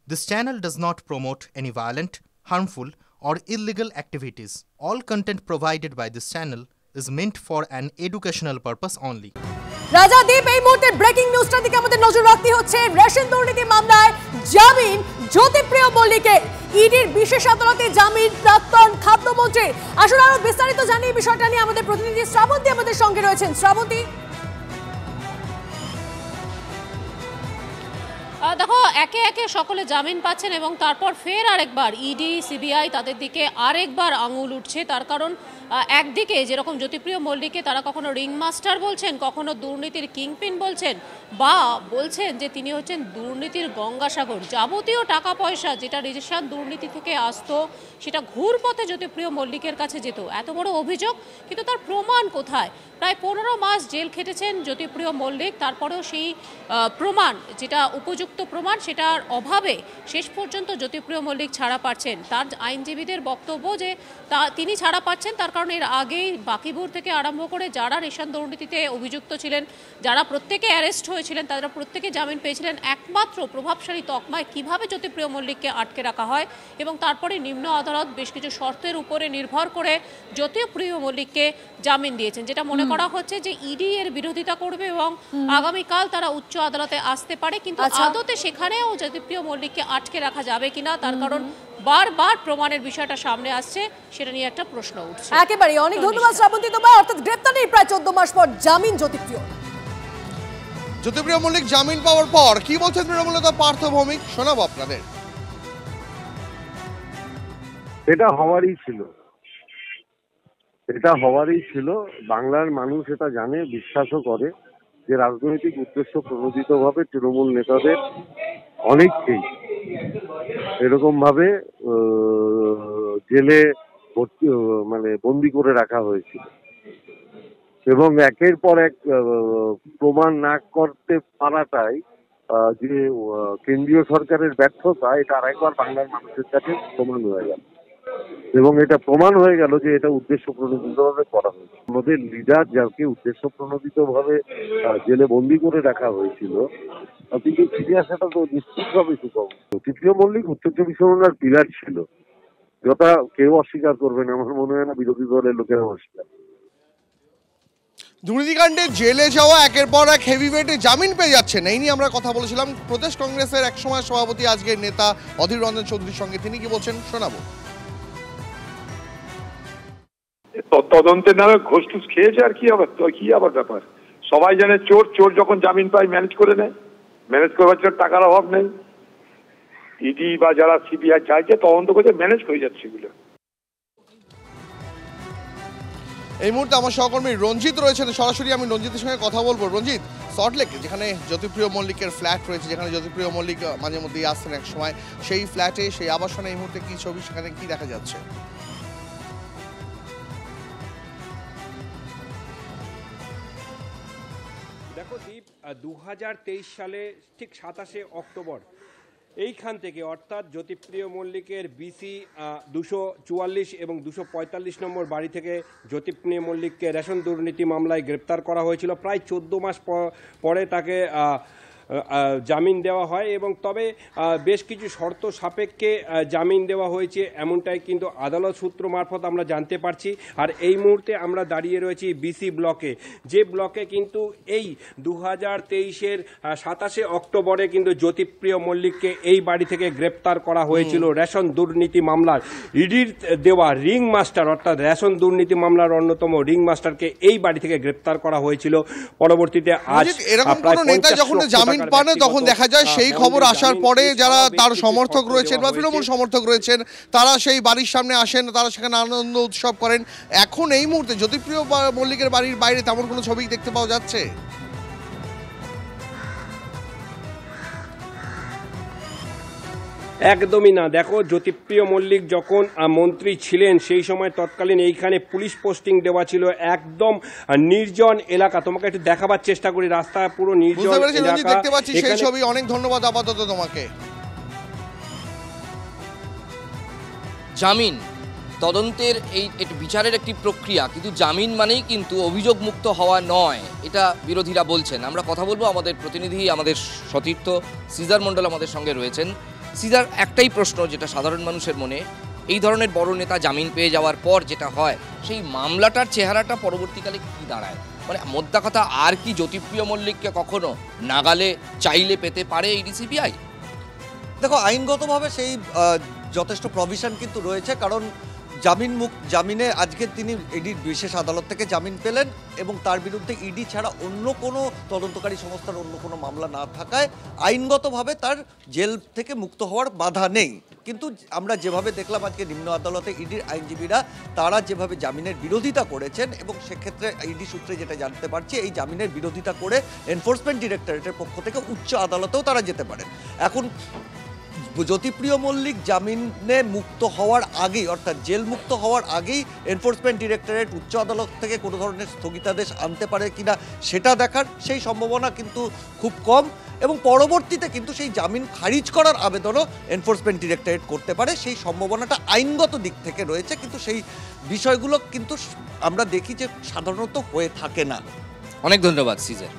This channel does not promote any violent, harmful, or illegal activities. All content provided by this channel is meant for an educational purpose only. রাজাদীপ এই মুহূর্তে breaking নিউজটার দিকে আমাদের নজর রাখতে হচ্ছে। Ration দুর্নীতি মামলায় জামিন জ্যোতিপ্রিয় মল্লিকের। ইডির বিশেষ আদালতে জামিন প্রাক্তন খাদ্যমন্ত্রীর। আসলে আরো বিস্তারিত জানি এই বিষয়টা নিয়ে আমাদের প্রতিনিধি শ্রাবন্তী আমাদের সঙ্গে রয়েছেন। শ্রাবন্তী, দেখো একে একে সকলে জামিন পাচ্ছেন এবং তারপর ফের আরেকবার ইডি সিবিআই তাদের দিকে আরেকবার আঙুল উঠছে। তার কারণ একদিকে যেরকম জ্যোতিপ্রিয় মল্লিককে তারা কখনো রিংমাস্টার বলছেন, কখনো দুর্নীতির কিংপিন বলছেন, বা বলছেন যে তিনি হচ্ছেন দুর্নীতির গঙ্গাসাগর। যাবতীয় টাকা পয়সা যেটা রেশন দুর্নীতি থেকে আসতো সেটা ঘুরপথে জ্যোতিপ্রিয় মল্লিকের কাছে যেত। এত বড় অভিযোগ, কিন্তু তার প্রমাণ কোথায়? প্রায় 15 মাস জেল খেটেছেন জ্যোতিপ্রিয় মল্লিক, তারপরেও সেই প্রমাণ যেটা উপযুক্ত প্রমাণ সেটার অভাবে শেষ পর্যন্ত জ্যোতিপ্রিয় মল্লিক ছাড়া পাচ্ছেন। তার আইনজীবীদের বক্তব্য যে তিনি ছাড়া পাচ্ছেন তার কারণ এর আগেই বাকিবুর থেকে আরম্ভ করে যারা রেশন দুর্নীতিতে অভিযুক্ত ছিলেন, যারা প্রত্যেকে অ্যারেস্ট হয়েছিলেন, তারা প্রত্যেকে জামিন পেয়েছিলেন একমাত্র প্রভাবশালী তকমায় কিভাবে জ্যোতিপ্রিয় মল্লিককে আটকে রাখা হয়। এবং তারপরে নিম্ন আদালত বেশ কিছু শর্তের উপরে নির্ভর করে জ্যোতিপ্রিয় মল্লিককে জামিন দিয়েছেন, যেটা মনে করা হচ্ছে যে ইডি এর বিরোধিতা করবে এবং আগামীকাল তারা উচ্চ আদালতে আসতে পারে। কিন্তু আদতে সেখানেও জ্যোতিপ্রিয় মল্লিককে আটকে রাখা যাবে কিনা, তার কারণ বারবার প্রমাণের বিষয়টা সামনে আসছে, সেটা নিয়ে একটা প্রশ্ন উঠছে। একেবারে অনেক ধন্যবাদ শ্রাবন্তী তোমায়। অর্থাৎ গ্রেপ্তারের প্রায় 14 মাস পর জামিন জ্যোতিপ্রিয় মল্লিক জামিন পাওয়ার পর কি বলছেন তৃণমূল নেতা পার্থ ভৌমিক, শোনাবো আপনাদের। এটা হওয়ারই ছিল। বাংলার মানুষ এটা জানে, বিশ্বাসও করে যে রাজনৈতিক উদ্দেশ্য প্রণোদিতভাবে তৃণমূল নেতাদের অনেককেই এরকম ভাবে জেলে বন্দি করে রাখা হয়েছিল এবং একের পর এক প্রমাণ না করতে পারাটাই যে কেন্দ্রীয় সরকারের ব্যর্থতা, এটা আরেকবার বাংলার মানুষের কাছে প্রমাণ হয়ে গেল এবং এটা প্রমাণ হয়ে গেল যে এটা উদ্দেশ্য প্রণোদিতভাবে করা হয়েছে। আমাদের লিডার যাকে উদ্দেশ্য প্রণোদিতভাবে জেলে বন্দি করে রাখা হয়েছিল, কিন্তু ফিরে আসাটা তো নিশ্চিতভাবে সুখবর। জ্যোতিপ্রিয় মল্লিক উত্তর চব্বিশ পরগনার পিলার ছিল, যেটা কেউ অস্বীকার করবে না, আমার মনে হয় না বিরোধী দলের লোকেরা অস্বীকার। দুর্নীতিকাণ্ডে জেলে যাওয়া একের পর এক হেভিওয়েটে জামিন পেয়ে যাচ্ছেন, এই নিয়ে আমরা কথা বলেছিলাম প্রদেশ কংগ্রেসের একসময় সভাপতি আজকের নেতা অধীর রঞ্জন চৌধুরীর সঙ্গে। তিনি কি বলছেন শোনাবো। তদন্তের নামে ঘুষ টুস খেয়েছে আর কি আবার ব্যাপার। সবাই জানে চোর যখন জামিন পায় ম্যানেজ করে নেয়, ম্যানেজ করবার জন্য টাকার অভাব নেই। ইডি বা যারা সিবিআই চাইছে তদন্ত করছে, ম্যানেজ হয়ে যাচ্ছে এগুলো। এই মুহূর্তে আমার সহকর্মী রঞ্জিত রয়েছেন, সরাসরি আমি রঞ্জিতের সঙ্গে কথা বলবো। রঞ্জিত, সল্টলেকে যেখানে জ্যোতিপ্রিয় মল্লিকের ফ্ল্যাট রয়েছে, যেখানে জ্যোতিপ্রিয় মল্লিক মাঝে মধ্যেই আসতেন এক সময়, সেই ফ্ল্যাটে সেই আবাসনে এই মুহূর্তে কি ছবি, সেখানে কি দেখা যাচ্ছে? দেখো দীপ, 2023 সালে ঠিক 27শে অক্টোবর এইখান থেকে অর্থাৎ জ্যোতিপ্রিয় মল্লিকের বিসি 244 এবং 245 নম্বর বাড়ি থেকে জ্যোতিপ্রিয় মল্লিককে রেশন দুর্নীতি মামলায় গ্রেপ্তার করা হয়েছিল। প্রায় 14 মাস পরে তাকে জামিন দেওয়া হয় এবং তবে বেশ কিছু শর্ত সাপেক্ষে জামিন দেওয়া হয়েছে, এমনটাই কিন্তু আদালত সূত্র মারফত আমরা জানতে পারছি। আর এই মুহূর্তে আমরা দাঁড়িয়ে রয়েছি বিসি ব্লকে, যে ব্লকে কিন্তু এই 2023-এর 27শে অক্টোবরে কিন্তু জ্যোতিপ্রিয় মল্লিককে এই বাড়ি থেকে গ্রেপ্তার করা হয়েছিল রেশন দুর্নীতি মামলার। ইডির দেওয়া রিং মাস্টার অর্থাৎ রেশন দুর্নীতি মামলার অন্যতম রিং মাস্টারকে এই বাড়ি থেকে গ্রেপ্তার করা হয়েছিল। পরবর্তীতে আজ প্রায় 50 পানে তখন দেখা যায় সেই খবর আসার পরে যারা তার সমর্থক রয়েছেন বা তৃণমূল সমর্থক রয়েছেন তারা সেই বাড়ির সামনে আসেন, তারা সেখানে আনন্দ উৎসব করেন। এখন এই মুহূর্তে জ্যোতিপ্রিয় মল্লিকের বাড়ির বাইরে তেমন কোনো ছবি দেখতে পাওয়া যাচ্ছে? একদমই না। দেখো, জ্যোতিপ্রিয় মল্লিক যখন মন্ত্রী ছিলেন সেই সময় তৎকালীন এইখানে পুলিশ পোস্টিং দেওয়া ছিল, একদম নির্জন এলাকা। তোমাকে একটু দেখাবার চেষ্টা করি, রাস্তা পুরো নির্জন এলাকা। দেখতে পাচ্ছি সেই ছবি। অনেক ধন্যবাদ আপাতত তোমাকে। জামিন তদন্তের এই বিচারের একটি প্রক্রিয়া, কিন্তু জামিন মানেই কিন্তু অভিযোগ মুক্ত হওয়া নয়, এটা বিরোধীরা বলছেন। আমরা কথা বলবো, আমাদের প্রতিনিধি আমাদের সতীর্থ সিজার মণ্ডল আমাদের সঙ্গে রয়েছেন। সিজার, একটাই প্রশ্ন যেটা সাধারণ মানুষের মনে, এই ধরনের বড় নেতা জামিন পেয়ে যাওয়ার পর যেটা হয়, সেই মামলাটার চেহারাটা পরবর্তীকালে কি দাঁড়ায়? মানে মোদ্দা কথা, আর কি জ্যোতিপ্রিয় মল্লিককে কখনো নাগালে চাইলে পেতে পারে ইডি সিবিআই? দেখো, আইনগতভাবে সেই যথেষ্ট প্রভিশন কিন্তু রয়েছে, কারণ জামিনে আজকে তিনি ইডির বিশেষ আদালত থেকে জামিন পেলেন এবং তার বিরুদ্ধে ইডি ছাড়া অন্য কোনো তদন্তকারী সংস্থার অন্য কোনো মামলা না থাকায় আইনগতভাবে তার জেল থেকে মুক্ত হওয়ার বাধা নেই। কিন্তু আমরা যেভাবে দেখলাম আজকে নিম্ন আদালতে ইডির আইনজীবীরা তারা যেভাবে জামিনের বিরোধিতা করেছেন, এবং সেক্ষেত্রে ইডি সূত্রে যেটা জানতে পারছি, এই জামিনের বিরোধিতা করে এনফোর্সমেন্ট ডিরেক্টরেটের পক্ষ থেকে উচ্চ আদালতেও তারা যেতে পারেন। এখন জ্যোতিপ্রিয় মল্লিক জামিনে মুক্ত হওয়ার আগেই, অর্থাৎ জেল মুক্ত হওয়ার আগেই এনফোর্সমেন্ট ডিরেক্টরেট উচ্চ আদালত থেকে কোনো ধরনের স্থগিতাদেশ আনতে পারে কিনা সেটা দেখার সেই সম্ভাবনা কিন্তু খুব কম, এবং পরবর্তীতে কিন্তু সেই জামিন খারিজ করার আবেদনও এনফোর্সমেন্ট ডিরেক্টরেট করতে পারে, সেই সম্ভাবনাটা আইনগত দিক থেকে রয়েছে। কিন্তু সেই বিষয়গুলো কিন্তু আমরা দেখি যে সাধারণত হয়ে থাকে না। অনেক ধন্যবাদ সিজার।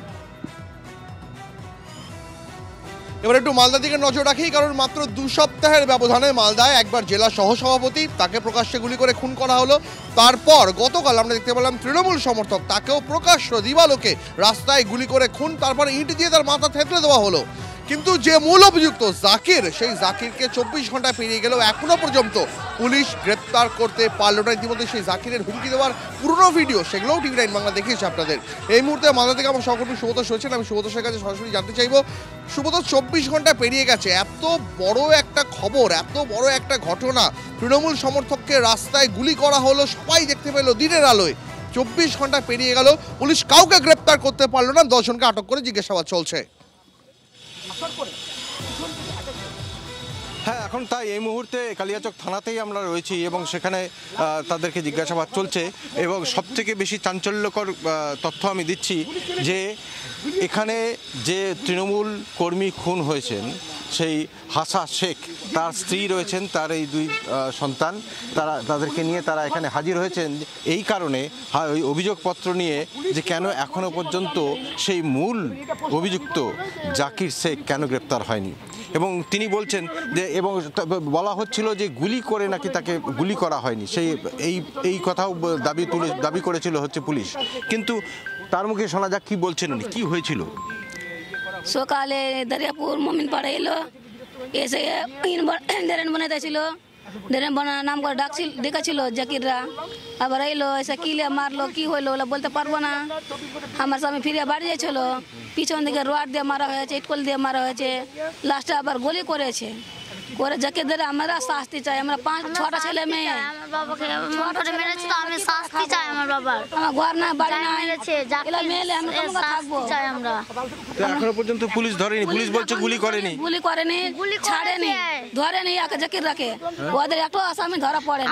এবার একটু মালদা দিকে নজর রাখি, কারণ মাত্র 2 সপ্তাহের ব্যবধানে মালদায় একবার জেলা সহসভাপতি তাকে প্রকাশ্যে গুলি করে খুন করা হলো। তারপর গতকাল আমরা দেখতে পেলাম তৃণমূল সমর্থক তাকেও প্রকাশ্য দিবালোকে রাস্তায় গুলি করে খুন, তারপর ইট দিয়ে তার মাথা থেতলে দেওয়া হলো। কিন্তু যে মূল অভিযুক্ত জাকির, সেই জাকিরকে 24 ঘন্টা পেরিয়ে গেলেও এখনো পর্যন্ত পুলিশ গ্রেপ্তার করতে পারল না। ইতিমধ্যে সেই জাকিরের হুমকি দেওয়ার পুরনো ভিডিও, সেগুলোও টিভি 9 বাংলা দেখিয়েছে আপনাদের। এই মুহূর্তে মালদা থেকে আমার সহকর্মী সুব্রত রয়েছেন, আমি সুব্রতের কাছে সরাসরি জানতে চাইবো, সুব্রত, 24 ঘন্টা পেরিয়ে গেছে, এত বড় একটা খবর, এত বড় একটা ঘটনা, তৃণমূল সমর্থককে রাস্তায় গুলি করা হলো, সবাই দেখতে পেল দিনের আলোয়, 24 ঘন্টা পেরিয়ে গেল, পুলিশ কাউকে গ্রেপ্তার করতে পারলো না, 10 জনকে আটক করে জিজ্ঞাসাবাদ চলছে। হ্যাঁ, এখন তাই এই মুহূর্তে কালিয়াচক থানাতেই আমরা রয়েছি এবং সেখানে তাদেরকে জিজ্ঞাসাবাদ চলছে। এবং সবথেকে বেশি চাঞ্চল্যকর তথ্য আমি দিচ্ছি যে এখানে যে তৃণমূল কর্মী খুন হয়েছেন, সেই হাসা শেখ, তার স্ত্রী রয়েছেন, তার এই 2 সন্তান, তাদেরকে নিয়ে তারা এখানে হাজির হয়েছেন এই কারণে, ওই অভিযোগপত্র নিয়ে, যে কেন এখনো পর্যন্ত সেই মূল অভিযুক্ত জাকির শেখ কেন গ্রেপ্তার হয়নি। এবং তিনি বলছেন যে, এবং বলা হচ্ছিল যে গুলি করে নাকি তাকে গুলি করা হয়নি, সেই এই কথাও দাবি করেছিল হচ্ছে পুলিশ। কিন্তু তার মুখে শোনা যাক কি বলছেন উনি, কি হয়েছিল। সকালে দরিয়াপুর মমিনপাড়া এলো, এসে ড্রেন বানাইতেছিল, ড্রেন নাম করে ডেকেছিল জাকিররা, আবার এলো, এসে কিলে মারলো, কি হইলো ওলা বলতে পারবো না। আমার স্বামী ফিরে বাড়ি যাচ্ছিল, পিছন দিকে রড দিয়ে মারা হয়েছে, ইটকল দিয়ে মারা হয়েছে, লাস্টে আবার গুলি করেছে। করে জাকিরদের আমরা শাস্তি চাই, আমরা 5-6টা ছেলে মেয়ে, আমার বাবাকে মেরেছে, তো আমি শাস্তি চাই, আমার বাবার, আমার ঘর না বাড়ি না মেরেছে, এলা মেলে আমরা কেমন থাকবো চাই আমরা। এখনো পর্যন্ত পুলিশ ধরেনি, পুলিশ বলছে গুলি করেনি, ছাড়েনি, ধরেনি জাকির রাখে, ওদের একটা আসামি ধরা পড়ে।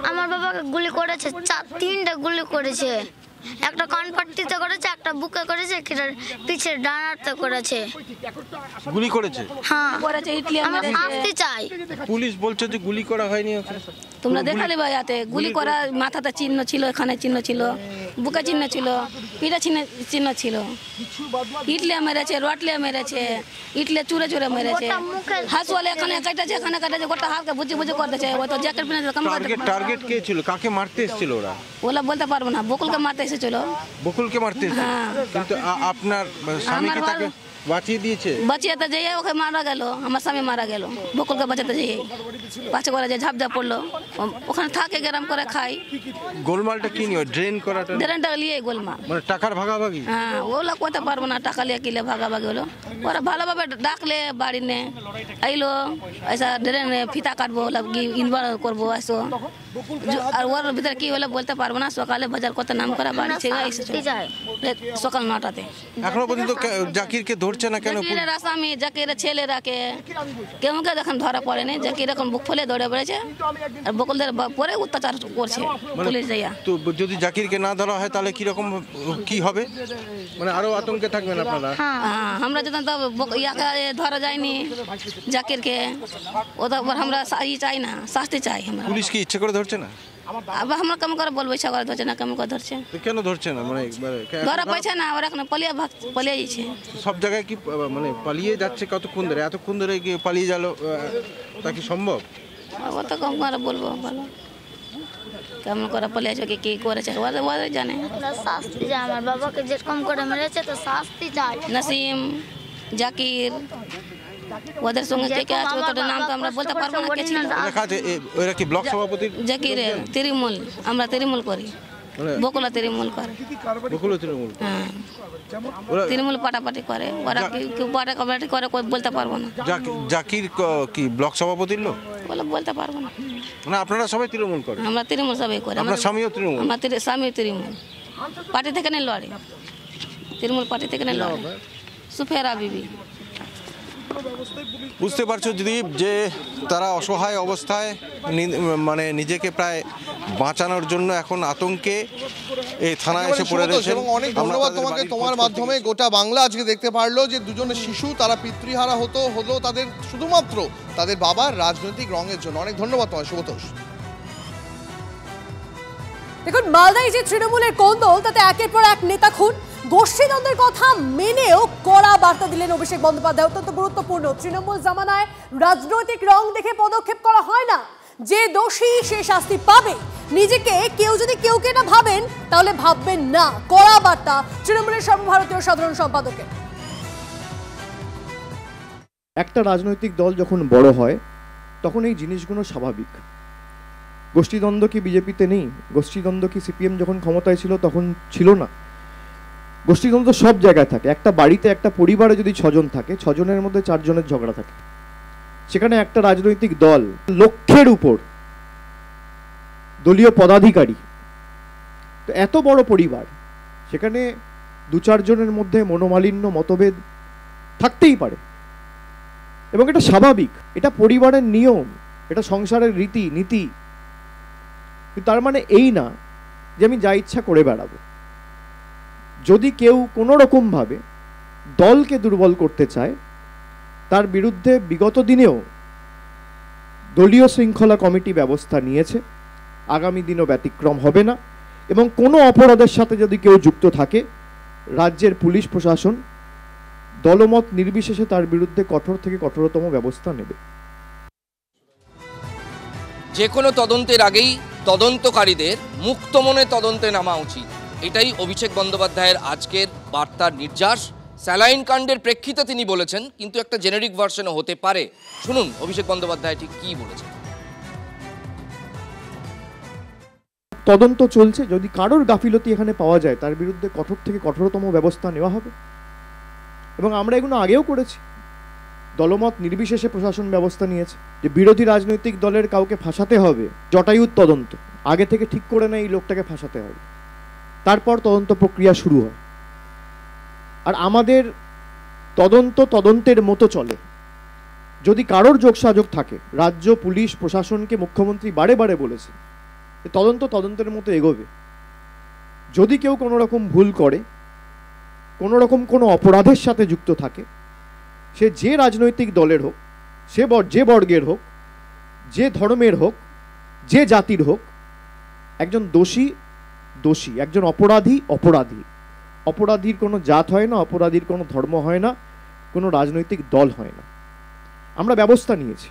আমার বাবাকে গুলি করেছে, 3টে গুলি করেছে, একটা কানপাট্টিতে করেছে, একটা বুকে করেছে, পিছে ডানাতে করেছে, গুলি করেছে। হ্যাঁ করেছে, ইটলি আমরা শাস্তি চাই। পুলিশ বলছে যে গুলি করা হয়নি। তোমরা দেখালে ভাইয়াতে গুলি করা, মাথাতে চিহ্ন ছিল, এখানে চিহ্ন ছিল, বুকে চিহ্ন ছিল, পিঠে চিহ্ন ছিল, ইটলে মেরেছে, রটলে মেরেছে, ইটলে চুরে চুরে মেরেছে, হাসওয়ালে এখানে কাটাছে, এখানে কাটাছে, গোটা হালকা বুঝে বুঝে করতেছে। ও তো জ্যাকেট পিনে টার্গেট কে ছিল, কাকে মারতে এসেছিল ওরা? ওলা বলতে পারবো না, বকুলকে মারতে এসেছিল। বকুলকে মারতে এসেছিল, কিন্তু আপনার স্বামী কি তাকে বাঁচিয়ে দিয়েছে? বাঁচিয়ে যেয়ে ওকে মারা গেল, আমার স্বামী মারা গেল, বকুলকে বাঁচাতে যেয়ে পাশে করে যে ঝাপঝাপ পড়লো, ওখানে থাকে গরম করে খাই। গোলমালটা কি নিয়ে, ড্রেন করাটা? ড্রেনটা নিয়ে গোলমাল, মানে টাকার ভাগাভাগি। হ্যাঁ, ওগুলো করতে পারবো না, টাকা নিয়ে কিলে ভাগাভাগি হলো। ওরা ভালোভাবে ডাকলে বাড়ি নে আইলো, ऐसा ড্রেন ফিতা কাটবো, ইনভার করবো, আসো। আর ওর ভিতরে কি হলো বলতে পারবো না। সকালে বাজার করতে নাম করা বাড়ি ছেড়ে এসেছে সকাল 9টাতে। এখনো পর্যন্ত জাকিরকে ধরছে না কেন? জাকিরের আসামি, জাকিরের ছেলেরাকে কেউকে এখন ধরা পড়েনি। জাকির এখন বুক ফুলে দৌড়ে বেড়েছে, আর বকুলদের পরে অত্যাচার করছে পুলিশ যাইয়া। তো যদি জাকিরকে না ধরা হয় তাহলে কিরকম কি হবে, মানে আরো আতঙ্কে থাকবেন আপনারা? হ্যাঁ, আমরা যখন তো ইয়াকে ধরা যায়নি জাকিরকে, ও তো আমরা চাই না, শাস্তি চাই। আমরা পুলিশ কি ইচ্ছে করে ধরছে না? अब আমরা কেমন করে বলবো, ইচ্ছা করে ধরছে না, কেমন করে ধরছে, কেন ধরছে না? মানে ধরা পাইছে না, ওরা এখন পালিয়ে যাচ্ছে। সব জায়গায় কি মানে পালিয়ে যাচ্ছে? কতক্ষণ ধরে, এতক্ষণ ধরে কি পালিয়ে গেল? তা কি সম্ভব? ও তো কম করে বলবো, বলো কেমন করে পালিয়ে যাবে, কি করেছে ওরা জানে। শাস্তি চাই, আমার বাবাকে যেরকম করে মেরেছে তো শাস্তি চাই। নাসিম, জাকির, ওদের সঙ্গে কে কে আছে ওদের নাম তো আমরা বলতে পারবো না। কে ছিল ওরা কি ব্লক সভাপতি? জাকির তৃণমূল, আমরা তৃণমূল করি, বকুলা তৃণমূল করে। বকুলা তৃণমূল? হ্যাঁ, তৃণমূল পাটাপাটি করে, ওরা কি পাটাপাটি করে বলতে পারবো না। জাকির কি ব্লক সভাপতির লোক? বলতে পারবো না। না, আপনারা সবাই তৃণমূল করেন? আমরা তৃণমূল সবাই করি। আপনার স্বামীও তৃণমূল? আমার স্বামীও তৃণমূল পার্টি থেকে নেই লড়ে, তৃণমূল পার্টি থেকে নেই লড়ে, সুফেরা বিবি। বুঝতে পারছো যদি যে তারা অসহায় অবস্থায় মানে নিজেকে প্রায় বাঁচানোর জন্য এখন আতঙ্কে এই থানায় এসে পড়ে রয়েছে। এবং অনেক ধন্যবাদ তোমাকে, তোমার মাধ্যমে গোটা বাংলা আজকে দেখতে পারলো যে দুজনে শিশু তারা পিতৃহারা হলো তাদের শুধুমাত্র তাদের বাবার রাজনৈতিক রঙের জন্য। অনেক ধন্যবাদ তোমায় শুভতোষ। দেখুন, মালদায় যে তৃণমূলের কোন্দল, তাতে একের পর এক নেতা খুন, গোষ্ঠীদ্বন্দ্বের কথা মেনেও কড়া বার্তা দিলেন অভিষেক বন্দ্যোপাধ্যায়। অত্যন্ত গুরুত্বপূর্ণ, তৃণমূল জামানায় রাজনৈতিক রং দেখে পদক্ষেপ করা হয় না, যে দোষী সে শাস্তি পাবে। নিজেকে কেউ যদি কেউকে না ভাবেন তাহলে ভাববেন না, কড়া বার্তা তৃণমূলের সর্বভারতীয় সাধারণ সম্পাদকের। একটা রাজনৈতিক দল যখন বড় হয় তখন এই জিনিসগুলো স্বাভাবিক। গোষ্ঠীদ্বন্দ্ব কি বিজেপিতে নেই? গোষ্ঠীদ্বন্দ্ব কি সিপিএম যখন ক্ষমতায় ছিল তখন ছিল না? গোষ্ঠীদ্বন্দ্ব সব জায়গায় থাকে। একটা বাড়িতে, একটা পরিবারে যদি 6 জন থাকে, 6 জনের মধ্যে 4 জনের ঝগড়া থাকে। সেখানে একটা রাজনৈতিক দল, লক্ষের উপর দলীয় পদাধিকারী, তো এত বড় পরিবার, সেখানে 2-4 জনের মধ্যে মনোমালিন্য, মতভেদ থাকতেই পারে এবং এটা স্বাভাবিক, এটা পরিবারের নিয়ম, এটা সংসারের রীতি নীতি। তার মানে এই না যে আমি যা ইচ্ছা করে বেড়াবো। যদি কেউ কোনো রকমভাবে দলকে দুর্বল করতে চায়, তার বিরুদ্ধে বিগত দিনেও দলীয় শৃঙ্খলা কমিটি ব্যবস্থা নিয়েছে, আগামী দিনও ব্যতিক্রম হবে না। এবং কোনো অপরাধের সাথে যদি কেউ যুক্ত থাকে, রাজ্যের পুলিশ প্রশাসন দলমত নির্বিশেষে তার বিরুদ্ধে কঠোর থেকে কঠোরতম ব্যবস্থা নেবে। যে কোনো তদন্তের আগেই তদন্তকারীদের মুক্ত মনে তদন্তে নামা উচিত, এটাই অভিষেক বন্দ্যোপাধ্যায়ের আজকের বার্তার নির্যাস। স্যালাইন কাণ্ডের প্রেক্ষিতে তিনি বলেছেন, কিন্তু একটা জেনেরিক ভার্সনও হতে পারে। শুনুন অভিষেক বন্দ্যোপাধ্যায় ঠিক কী বলেছেন। তদন্ত চলছে, যদি কারোর গাফিলতি এখানে পাওয়া যায় তার বিরুদ্ধে কঠোর থেকে কঠোরতম ব্যবস্থা নেওয়া হবে। এবং আমরা এগুলো আগেও করেছি, দলমত নির্বিশেষে প্রশাসন ব্যবস্থা নিয়েছে যে বিরোধী রাজনৈতিক দলের কাউকে ফাঁসাতে হবে, জটায়ুর তদন্ত আগে থেকে ঠিক করে নেয় এই লোকটাকে ফাঁসাতে হবে, তারপর তদন্ত প্রক্রিয়া শুরু হয়। আর আমাদের তদন্তের মতো চলে। যদি কারোর যোগসাযোগ থাকে, রাজ্য পুলিশ প্রশাসনকে মুখ্যমন্ত্রী বারে বারে বলেছে তদন্তের মতো এগোবে। যদি কেউ কোনো রকম ভুল করে, কোনো রকম কোনো অপরাধের সাথে যুক্ত থাকে, সে যে রাজনৈতিক দলের হোক, সে যে বর্গের হোক, যে ধর্মের হোক, যে জাতির হোক, একজন দোষী, একজন অপরাধী। অপরাধীর কোনো জাত হয় না, অপরাধীর কোনো ধর্ম হয় না, কোনো রাজনৈতিক দল হয় না। আমরা ব্যবস্থা নিয়েছি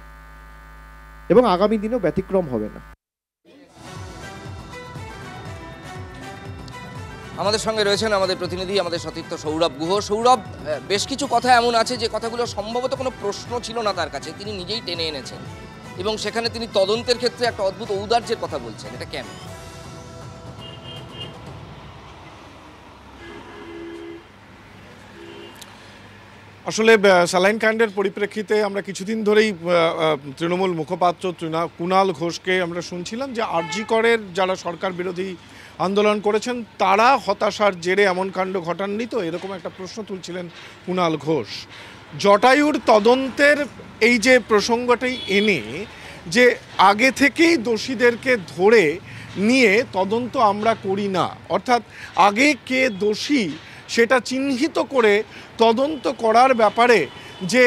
এবং আগামী দিনেও ব্যতিক্রম হবে না। আমাদের সঙ্গে রয়েছেন আমাদের প্রতিনিধি, আমাদের সতীর্থ সৌরভ গুহ। সৌরভ, বেশ কিছু কথা এমন আছে যে কথাগুলো সম্ভবত কোনো প্রশ্ন ছিল না তার কাছে, তিনি নিজেই টেনে এনেছেন এবং সেখানে তিনি তদন্তের ক্ষেত্রে একটা অদ্ভুত ঔদার্যের কথা বলছেন, এটা কেন? আসলে স্যালাইন কাণ্ডের পরিপ্রেক্ষিতে আমরা কিছুদিন ধরেই তৃণমূল মুখপাত্র কুণাল ঘোষকে আমরা শুনছিলাম যে আরজি করের যারা সরকার বিরোধী আন্দোলন করেছেন তারা হতাশার জেরে এমন কাণ্ড ঘটাননি, তো এরকম একটা প্রশ্ন তুলছিলেন কুণাল ঘোষ। জটায়ুর তদন্তের এই যে প্রসঙ্গটাই এনে যে আগে থেকেই দোষীদেরকে ধরে নিয়ে তদন্ত আমরা করি না, অর্থাৎ আগে কে দোষী সেটা চিহ্নিত করে তদন্ত করার ব্যাপারে যে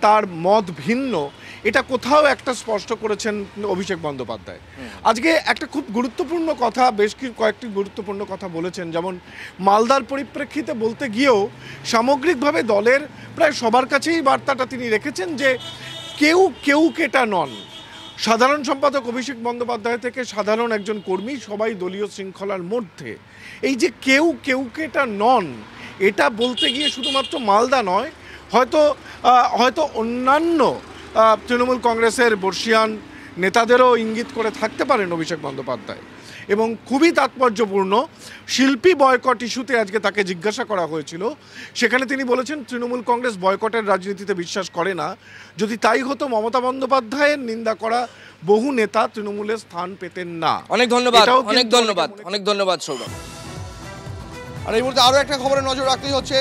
তার মত ভিন্ন, এটা কোথাও একটা স্পষ্ট করেছেন অভিষেক বন্দ্যোপাধ্যায়। আজকে একটা খুব গুরুত্বপূর্ণ কথা, বেশ কয়েকটি গুরুত্বপূর্ণ কথা বলেছেন, যেমন মালদার পরিপ্রেক্ষিতে বলতে গিয়েও সামগ্রিকভাবে দলের প্রায় সবার কাছেই বার্তাটা তিনি রেখেছেন যে কেউ কেটা নন। সাধারণ সম্পাদক অভিষেক বন্দ্যোপাধ্যায় থেকে সাধারণ একজন কর্মী, সবাই দলীয় শৃঙ্খলার মধ্যে। এই যে কেউ কেটা নন, এটা বলতে গিয়ে শুধুমাত্র মালদা নয়, হয়তো অন্যান্য তৃণমূল কংগ্রেসের বর্ষিয়ান নেতাদেরও ইঙ্গিত করে থাকতে পারেন অভিষেক বন্দ্যোপাধ্যায়। এবং খুবই তাৎপর্যপূর্ণ, শিল্পী বয়কট ইস্যুতে আজকে তাকে জিজ্ঞাসা করা হয়েছিল, সেখানে তিনি বলেছেন তৃণমূল কংগ্রেস বয়কটের রাজনীতিতে বিশ্বাস করে না। যদি তাই হতো মমতা বন্দ্যোপাধ্যায়ের নিন্দা করা বহু নেতা তৃণমূলের স্থান পেতেন না। অনেক ধন্যবাদ সৌরভ। আর এই মুহূর্তে আরও একটা খবরে নজর রাখতেই হচ্ছে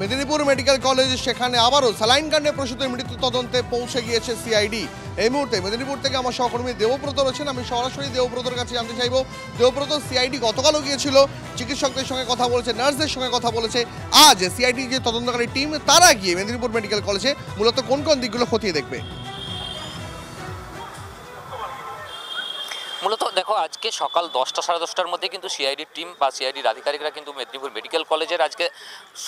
মেদিনীপুর মেডিকেল কলেজ, সেখানে আবারও স্যালাইন কাণ্ডে প্রসূতির মৃত্যু তদন্তে পৌঁছে গিয়েছে সিআইডি। এই মুহূর্তে মেদিনীপুর থেকে আমার সহকর্মী দেবব্রত রয়েছেন, আমি সরাসরি দেবব্রতর কাছে জানতে চাইব। দেবব্রত, সিআইডি গতকালও গিয়েছিল, চিকিৎসকদের সঙ্গে কথা বলেছে, নার্সদের সঙ্গে কথা বলেছে, আজ সিআইডি যে তদন্তকারী টিম তারা গিয়ে মেদিনীপুর মেডিকেল কলেজে মূলত কোন কোন দিকগুলো খতিয়ে দেখবে? মূলত দেখো, আজকে সকাল 10টা সাড়ে 10টার মধ্যে কিন্তু সিআইডির টিম বা সিআইডির আধিকারিকরা কিন্তু মেদিনীপুর মেডিকেল কলেজের, আজকে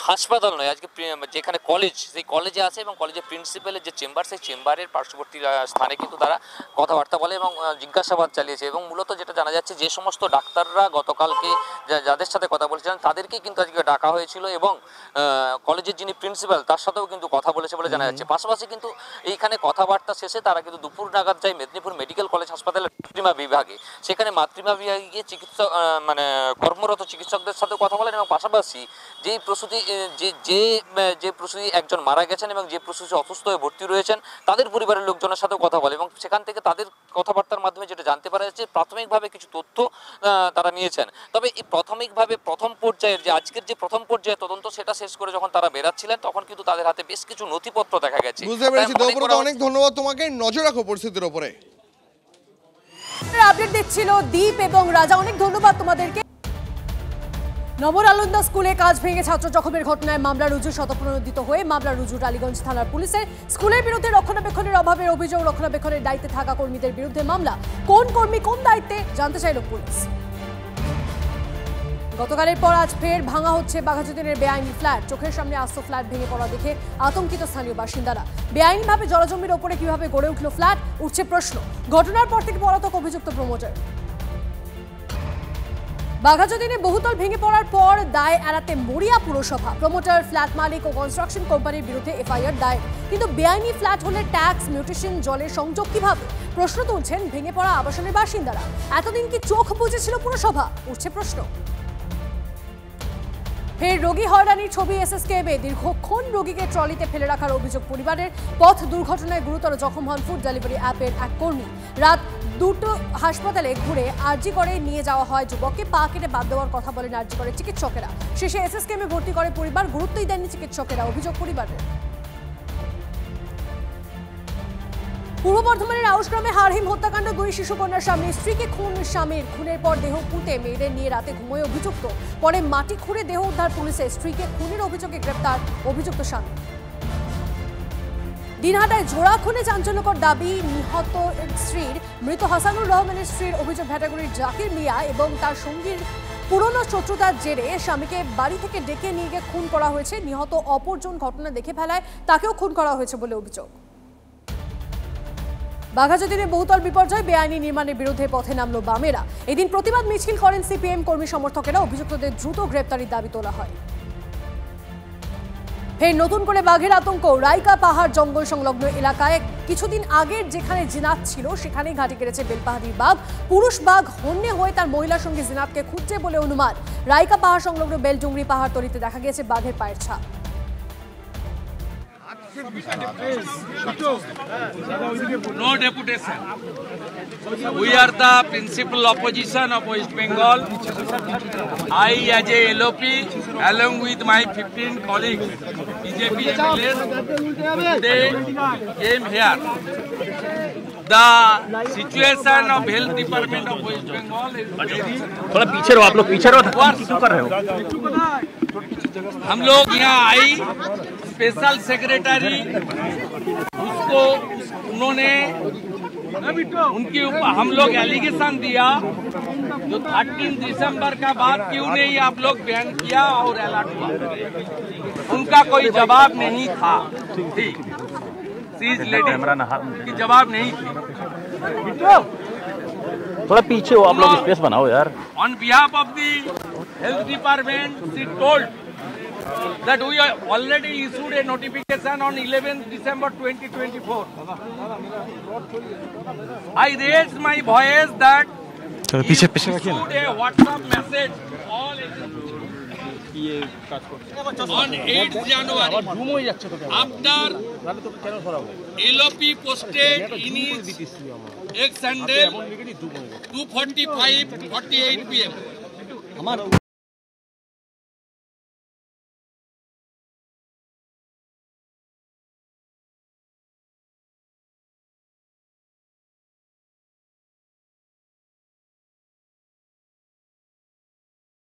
হাসপাতাল নয়, আজকে যেখানে কলেজ, সেই কলেজে আসে এবং কলেজের প্রিন্সিপালের যে চেম্বার, সেই চেম্বারের পার্শ্ববর্তী স্থানে কিন্তু তারা কথাবার্তা বলে এবং জিজ্ঞাসাবাদ চালিয়েছে। এবং মূলত যেটা জানা যাচ্ছে, যে সমস্ত ডাক্তাররা গতকালকে যাদের সাথে কথা বলেছিলেন তাদেরকেই কিন্তু আজকে ডাকা হয়েছিল এবং কলেজের যিনি প্রিন্সিপাল তার সাথেও কিন্তু কথা বলেছে বলে জানা যাচ্ছে। পাশাপাশি কিন্তু এইখানে কথাবার্তা শেষে তারা কিন্তু দুপুর নাগাদ যায় মেদিনীপুর মেডিকেল কলেজ হাসপাতালের মাতৃমা বিভাগে। সেখানে মাতৃমা বিভাগে গিয়ে চিকিৎসক কর্মরত চিকিৎসকদের সাথে কথা বলেন এবং পাশাপাশি যে প্রসূতি একজন মারা গেছেন এবং যে প্রসূতি অসুস্থ হয়ে ভর্তি রয়েছেন তাদের পরিবারের লোকজনের সাথেও কথা বলে এবং সেখান থেকে তাদের কথাবার্তার মাধ্যমে যেটা জানতে পারা যাচ্ছে, প্রাথমিকভাবে কিছু তথ্য তারা নিয়েছেন। তবে এই প্রাথমিকভাবে প্রথম পর্যায়ের যে আজকের যে প্রথম পর্যায়ের তদন্ত, সেটা শেষ করে যখন তারা বেরাচ্ছিলেন তখন কিন্তু তাদের হাতে বেশ কিছু নথিপত্র দেখা গেছে। বুঝতে পেরেছি দেবব্রত, অনেক ধন্যবাদ তোমাকে। নজর রাখো পরিস্থিতির উপরে। আপডেট দিচ্ছিল দীপ এবং রাজা, অনেক ধন্যবাদ তোমাদেরকে। নবর আলন্দা স্কুলে কাজ ভেঙে ছাত্র জখমের ঘটনায় মামলা রুজু, স্বতঃপ্রণোদিত হয়ে মামলা রুজু টালিগঞ্জ থানার পুলিশের। স্কুলের বিরুদ্ধে রক্ষণাবেক্ষণের অভাবের অভিযোগ, রক্ষণাবেক্ষণের দায়িত্বে থাকা কর্মীদের বিরুদ্ধে মামলা। কোন কর্মী কোন দায়িত্বে জানতে চাইল পুলিশ। গতকালের পর আজ ফের ভাঙা হচ্ছে বাঘাযতীনের বেআইনি ফ্ল্যাট। চোখের সামনে আস্ত ফ্ল্যাট ভেঙে পড়া দেখে আতঙ্কিত স্থানীয় বাসিন্দারা। বেআইনিভাবে জলজমির ওপরে কিভাবে গড়ে উঠল ফ্ল্যাট, উঠছে প্রশ্ন। ঘটনার পর থেকে পলাতক অভিযুক্ত প্রমোটার। বাঘাযতীনে বহুতল ভেঙে পড়ার পর দায় এড়াতে মরিয়া পুরসভা। প্রমোটার, ফ্ল্যাট মালিক ও কনস্ট্রাকশন কোম্পানির বিরুদ্ধে এফআইআর দায়ের। কিন্তু বেআইনি ফ্ল্যাট হলে ট্যাক্স, মিউটেশন, জলের সংযোগ কিভাবে? প্রশ্ন তুলছেন ভেঙে পড়া আবাসনের বাসিন্দারা। এতদিন কি চোখ বুজেছিল পুরসভা, উঠছে প্রশ্ন। ফের রোগী হয়রানির ছবি এসএসকেএমে। দীর্ঘক্ষণ রোগীকে ট্রলিতে ফেলে রাখার অভিযোগ পরিবারের। পথ দুর্ঘটনায় গুরুতর জখম হন ফুড ডেলিভারি অ্যাপের এক কর্মী। রাত 2টো হাসপাতালে ঘুরে আরজি করে নিয়ে যাওয়া হয় যুবককে। পা কেটে বাদ দেওয়ার কথা বলেন আরজি করে চিকিৎসকেরা। শেষে এসএসকেএমে ভর্তি করে পরিবার, গুরুত্বই দেননি চিকিৎসকেরা, অভিযোগ পরিবারের। পূর্ব বর্ধমানের আউশগ্রামে হারহিম হত্যাকাণ্ড। 2 শিশুকন্যার সামনে স্ত্রীকে খুন, স্বামীর খুনের পর দেহ পুঁতে মেয়েদের নিয়ে রাতে ঘুমোয় অভিযুক্ত। পরে মাটি খুঁড়ে দেহ উদ্ধার পুলিশে। স্ত্রীকে খুনের অভিযোগে গ্রেপ্তার অভিযুক্ত স্বামী। দিনহাটায় জোড়া খুনে চাঞ্চল্যকর দাবি নিহত স্ত্রীর। মৃত হাসানুর রহমানের স্ত্রীর অভিযোগ, ভ্যাটাগুড়ির জাকির মিয়া এবং তার সঙ্গীর পুরনো শত্রুতার জেরে স্বামীকে বাড়ি থেকে ডেকে নিয়ে গিয়ে খুন করা হয়েছে। নিহত অপরজন ঘটনা দেখে ফেলায় তাকেও খুন করা হয়েছে বলে অভিযোগ। বাঘাযতীনে বহুতল বিপর্যয়, বেআইনি নির্মাণের বিরুদ্ধে পথে নামল বামেরা। এদিন প্রতিবাদ মিছিল করেন সিপিএম কর্মী সমর্থকেরা। অভিযুক্তদের দ্রুত গ্রেপ্তারির দাবি তোলা হয়। ফের নতুন করে বাঘের আতঙ্ক। রাইকা পাহাড় জঙ্গল সংলগ্ন এলাকায় কিছুদিন আগের যেখানে জিনাত ছিল সেখানেই ঘাঁটি কেড়েছে বেলপাহাড়ির বাঘ। পুরুষ বাঘ হন্যে হয়ে তার মহিলার সঙ্গে জিনাতকে খুঁজছে বলে অনুমান। রাইকা পাহাড় সংলগ্ন বেলডুংরি পাহাড়তলিতে দেখা গিয়েছে বাঘের পায়ের ছাপ। No deputation. We are the principal opposition of West Bengal. I, as a LOP, along with my 15 colleagues, BJP MLAs, they came here. The situation of health department of West Bengal is very. थोड़ा पीछे रहो, आप लोग पीछे रहो। क्यों कर रहे हो? हम लोग यहाँ आई, स्पेशल सेक्रेटरी उसको उन्होंने उनके ऊपर हम लोग एलिगेशन दिया जो 13 दिसंबर का बाद क्यों नहीं आप लोग बैन किया और अलर्ट हुआ, उनका कोई जवाब नहीं था। ठीक, सीज लेडी की जवाब नहीं थी। थोड़ा पीछे हो आप लोग, स्पेस बनाओ यार। On behalf of the health department she told that we are already issued a notification on 11th December 2024. I raised my voice that issued a WhatsApp message all on 8th January after LOP posted in his X handle 2:45-48 PM.